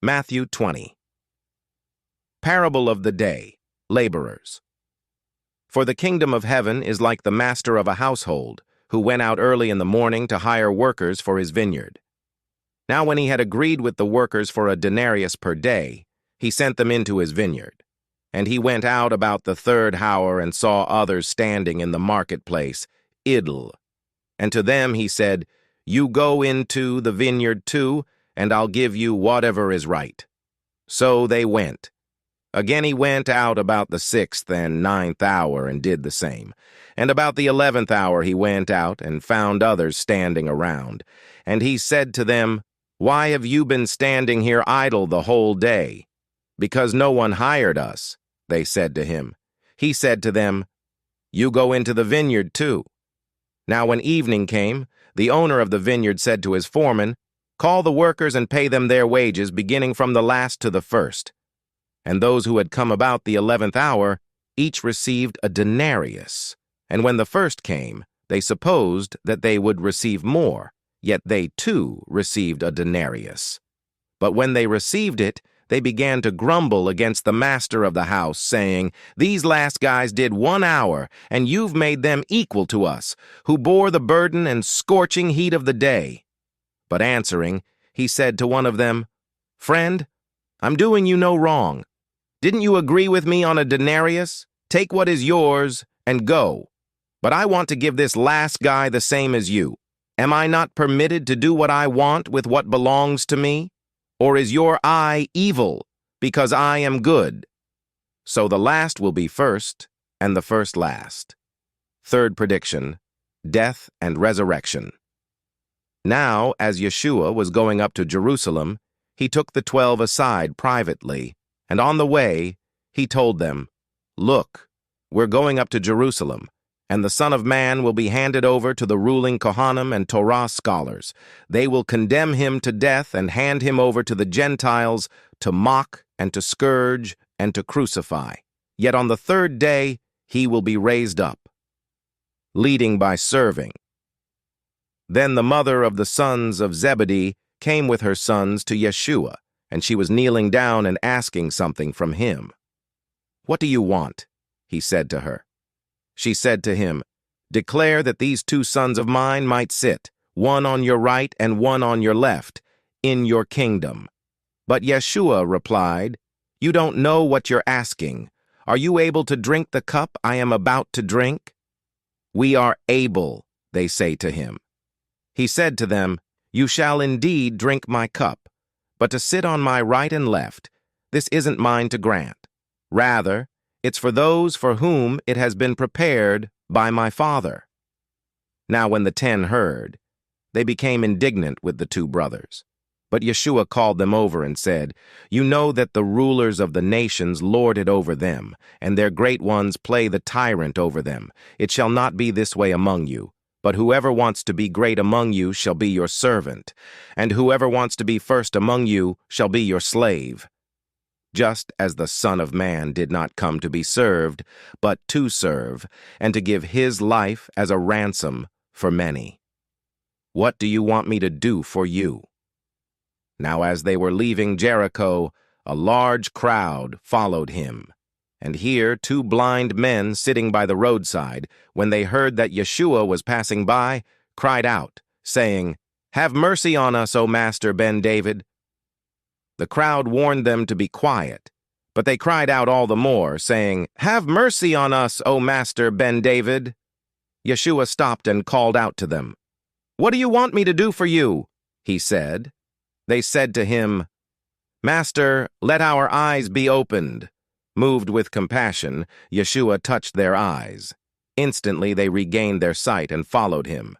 Matthew 20. Parable of the Day, Laborers. For the kingdom of heaven is like the master of a household, who went out early in the morning to hire workers for his vineyard. Now when he had agreed with the workers for a denarius per day, he sent them into his vineyard. And he went out about the third hour and saw others standing in the marketplace, idle. And to them he said, "You go into the vineyard too, and I'll give you whatever is right." So they went. Again he went out about the 6th and 9th hour and did the same. And about the 11th hour he went out and found others standing around. And he said to them, "Why have you been standing here idle the whole day?" "Because no one hired us," they said to him. He said to them, "You go into the vineyard too." Now when evening came, the owner of the vineyard said to his foreman, "Call the workers and pay them their wages, beginning from the last to the first." And those who had come about the 11th hour, each received a denarius. And when the first came, they supposed that they would receive more, yet they too received a denarius. But when they received it, they began to grumble against the master of the house, saying, "These last guys did 1 hour, and you've made them equal to us, who bore the burden and scorching heat of the day." But answering, he said to one of them, "Friend, I'm doing you no wrong. Didn't you agree with me on a denarius? Take what is yours and go. But I want to give this last guy the same as you. Am I not permitted to do what I want with what belongs to me? Or is your eye evil, because I am good?" So the last will be first, and the first last. Third prediction, death and resurrection. Now, as Yeshua was going up to Jerusalem, he took the 12 aside privately, and on the way, he told them, "Look, we're going up to Jerusalem, and the Son of Man will be handed over to the ruling Kohanim and Torah scholars. They will condemn him to death and hand him over to the Gentiles to mock and to scourge and to crucify. Yet on the third day, he will be raised up." Leading by serving. Then the mother of the sons of Zebedee came with her sons to Yeshua, and she was kneeling down and asking something from him. "What do you want?" he said to her. She said to him, "Declare that these 2 sons of mine might sit, one on your right and one on your left, in your kingdom." But Yeshua replied, "You don't know what you're asking. Are you able to drink the cup I am about to drink?" "We are able," they say to him. He said to them, "You shall indeed drink my cup, but to sit on my right and left, this isn't mine to grant. Rather, it's for those for whom it has been prepared by my Father." Now when the 10 heard, they became indignant with the 2 brothers. But Yeshua called them over and said, "You know that the rulers of the nations lord it over them, and their great ones play the tyrant over them. It shall not be this way among you. But whoever wants to be great among you shall be your servant, and whoever wants to be first among you shall be your slave. Just as the Son of Man did not come to be served, but to serve, and to give his life as a ransom for many. What do you want me to do for you?" Now as they were leaving Jericho, a large crowd followed him. And here 2 blind men sitting by the roadside, when they heard that Yeshua was passing by, cried out, saying, "Have mercy on us, O Master Ben David." The crowd warned them to be quiet, but they cried out all the more, saying, "Have mercy on us, O Master Ben David." Yeshua stopped and called out to them. "What do you want me to do for you?" he said. They said to him, "Master, let our eyes be opened." Moved with compassion, Yeshua touched their eyes. Instantly they regained their sight and followed him.